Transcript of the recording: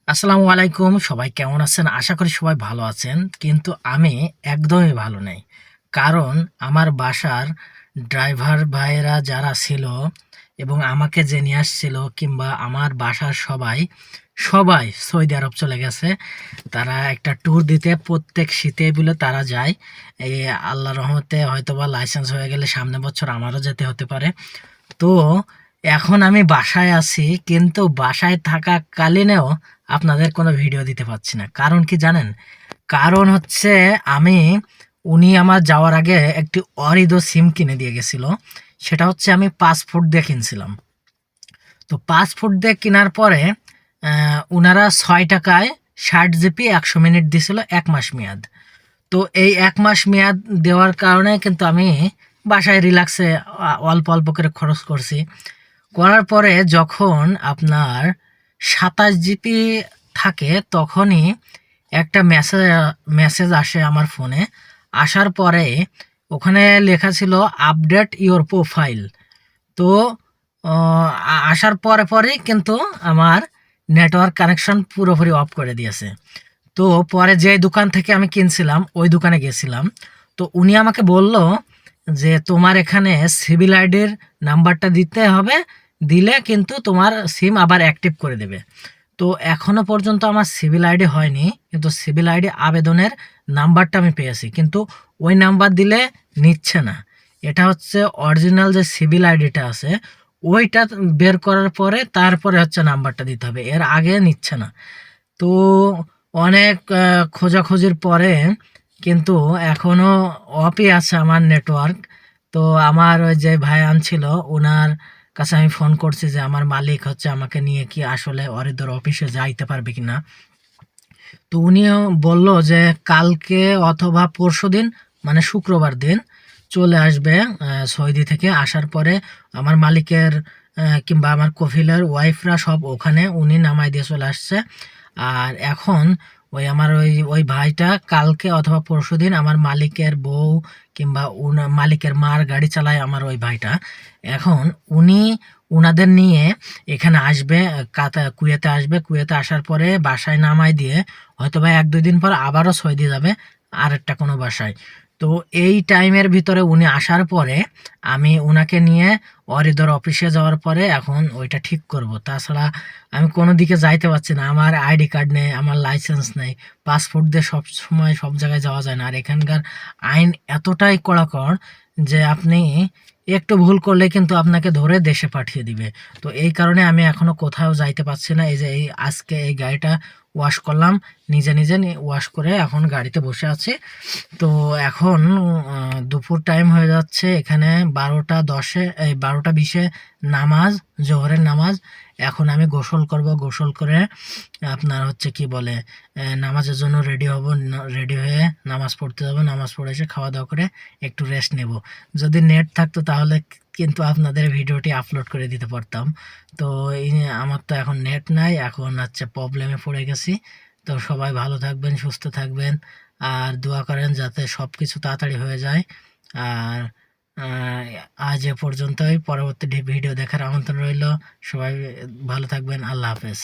আসসালামু আলাইকুম। সবাই কেমন আছেন? আশা করি সবাই ভালো আছেন। কিন্তু আমি একদমই ভালো নেই। কারণ আমার বাসার ড্রাইভার ভাইয়েরা যারা ছিল এবং আমাকে যে নিয়ে আসছিল কিংবা আমার বাসার সবাই সৌদি আরব চলে গেছে। তারা একটা ট্যুর দিতে প্রত্যেক শীতে বলে তারা যায়। এই আল্লাহর রহমতে হয়তোবা লাইসেন্স হয়ে গেলে সামনের বছর আমারও যেতে হতে পারে। তো এখন আমি বাসায় আছি, কিন্তু বাসায় থাকাকালীনেও আপনাদের কোনো ভিডিও দিতে পারছি না। কারণ কি জানেন? কারণ হচ্ছে আমি উনি আমার যাওয়ার আগে একটি অরিদো সিম কিনে দিয়ে গেছিল। সেটা হচ্ছে আমি পাসপোর্ট দিয়ে কিনছিলাম। তো পাসপোর্ট দিয়ে কেনার পরে উনারা ৬ টাকায় ৬০ জিবি ১০০ মিনিট দিছিল ১ মাস মেয়াদ। তো এই ১ মাস মেয়াদ দেওয়ার কারণে কিন্তু আমি বাসায় রিল্যাক্সে অল্প অল্প করে খরচ করছি। করার পরে যখন আপনার ২৭ জিবি থাকে তখনই একটা মেসেজ আসে আমার ফোনে। আসার পরে ওখানে লেখা ছিল আপডেট ইওর প্রোফাইল। তো আসার পরেই কিন্তু আমার নেটওয়ার্ক কানেকশন পুরোপুরি অফ করে দিয়েছে। তো পরে যে দোকান থেকে আমি কিনছিলাম ওই দোকানে গেছিলাম। তো উনি আমাকে বলল যে তোমার এখানে সিভিল আইডির নাম্বারটা দিতে হবে, দিলে কিন্তু তোমার সিম আবার অ্যাক্টিভ করে দেবে। তো এখনো পর্যন্ত আমার সিভিল আইডি হয়নি, কিন্তু সিভিল আইডি আবেদনের নাম্বারটা আমি পেয়েছি, কিন্তু ওই নাম্বার দিলে নিচ্ছে না। এটা হচ্ছে অরিজিনাল যে সিভিল আইডিটা আছে ওইটা বের করার পরে তারপরে হচ্ছে নাম্বারটা দিতে হবে, এর আগে নিচ্ছে না। তো অনেক খোঁজাখুঁজির পরে কিন্তু এখনও অফই আছে আমার নেটওয়ার্ক। তো আমার ওই যে ভাই আনছিল ওনার কাছে আমি ফোন করছি যে আমার মালিক হচ্ছে আমাকে নিয়ে কি আসলে অরিদর অফিসে যাইতে পারবে কিনা। তো উনিও বলল যে কালকে অথবা পরশুদিন, মানে শুক্রবার দিন চলে আসবে সৌদি থেকে। আসার পরে আমার মালিকের কিংবা আমার কফিলের ওয়াইফরা সব ওখানে উনি নামাই দিয়ে চলে আসছে। আর এখন ওই আমার ওই ভাইটা কালকে অথবা পরশুদিন আমার মালিকের বউ কিংবা মালিকের মার গাড়ি চালায় আমার ওই ভাইটা। এখন উনি উনাদের নিয়ে এখানে আসবে, কুয়েতে আসবে। কুয়েতে আসার পরে বাসায় নামাই দিয়ে হয়তোবা ১-২ দিন পর আবারও সৌদি যাবে আরেকটা কোনো বাসায়। তো এই টাইমের ভিতরে উনি আসার পরে আমি উনাকে নিয়ে অরিদর অফিসে যাওয়ার পরে এখন ওইটা ঠিক করব। তাছাড়া আমি কোনো দিকে যাইতে পারছি না। আমার আইডি কার্ড নেই, আমার লাইসেন্স নেই। পাসপোর্ট দিয়ে সব সময় সব জায়গায় যাওয়া যায় না। আর এখানকার আইন এতটাই কড়াকড় যে আপনি একটু ভুল করলে কিন্তু আপনাকে ধরে দেশে পাঠিয়ে দিবে। তো এই কারণে আমি এখনো কোথাও যাইতে পারছি না। এই যে এই আজকে এই গাড়িটা ওয়াশ করলাম, নিজে ওয়াশ করে এখন গাড়িতে বসে আছি। তো এখন দুপুর টাইম হয়ে যাচ্ছে, এখানে ১২টা ১০-এ এই ১২টা ২০-এ নামাজ, জোহরের নামাজ। এখন আমি গোসল করব, গোসল করে আপনার হচ্ছে কি বলে নামাজের জন্য রেডি হব। রেডি হয়ে নামাজ পড়তে যাব, নামাজ পড়ে এসে খাওয়া দাওয়া করে একটু রেস্ট নেব। যদি নেট থাকতো তাহলে কিন্তু আপনাদের ভিডিওটি আপলোড করে দিতে পারতাম। তো এই আমার তো এখন নেট নাই, এখন হচ্ছে প্রবলেমে পড়ে গেছি। তো সবাই ভালো থাকবেন, সুস্থ থাকবেন, আর দোয়া করেন যাতে সব কিছু তাড়াতাড়ি হয়ে যায়। আর আহ, আজ এ পর্যন্তই। পরবর্তী ভিডিও দেখার আমন্ত্রণ রইল। সবাই ভালো থাকবেন। আল্লাহ হাফেজ।